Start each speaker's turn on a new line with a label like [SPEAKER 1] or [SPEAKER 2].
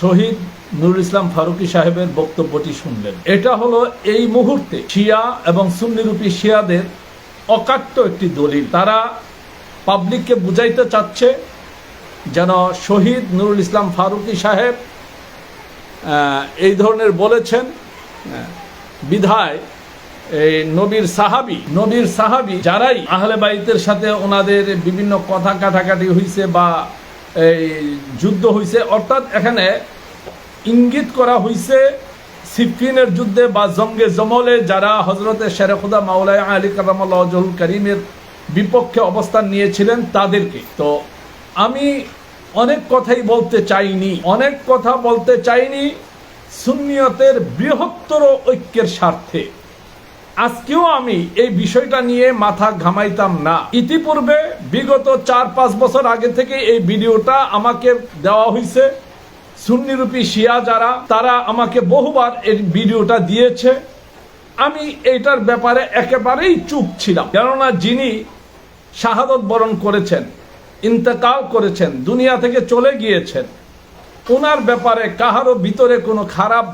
[SPEAKER 1] শহীদ নুরুল ইসলাম ফারুকী সাহেবের বক্তব্যটি শুনলেন। এটা হলো এই মুহূর্তে শিয়া এবং সুন্নিরূপী শিয়াদের অকাট্য একটি দলিল। তারা পাবলিককে বুঝাইতে চাচ্ছে যেন শহীদ নুরুল ইসলাম ফারুকী সাহেব এই ধরনের বলেছেন বিধায় এই নবীর সাহাবী যারাই আহলে বাইতের সাথে ওনাদের বিভিন্ন কথা কাটাকাটি হয়েছে বা এই যুদ্ধ হয়েছে, অর্থাৎ এখানে ইঙ্গিত করা হয়েছে সিফিনের যুদ্ধে বা জঙ্গে জমলে যারা হজরতে শেরে খুদা মাওলানা আলী কারামাল্লাহু ওয়াজহুল কারীমের বিপক্ষে অবস্থান নিয়েছিলেন তাদেরকে। তো আমি অনেক কথা বলতে চাইনি সুন্নিয়তের বৃহত্তর ঐক্যের স্বার্থে। আজকেও আমি এই বিষয়টা নিয়ে মাথা ঘামাইতাম না। ইতিপূর্বে বিগত 4-5 বছর আগে থেকে এই ভিডিওটা আমাকে দেওয়া হয়েছে। সুন্নিরূপী শিয়া যারা, তারা আমাকে বহুবার এই ভিডিওটা দিয়েছে। আমি এইটার ব্যাপারে একেবারেই চুপ ছিলাম, কেননা যিনি শাহাদত বরণ করেছেন, ইন্তেকাল করেছেন, দুনিয়া থেকে চলে গিয়েছেন, ওনার ব্যাপারে কাহারও ভিতরে কোনো খারাপ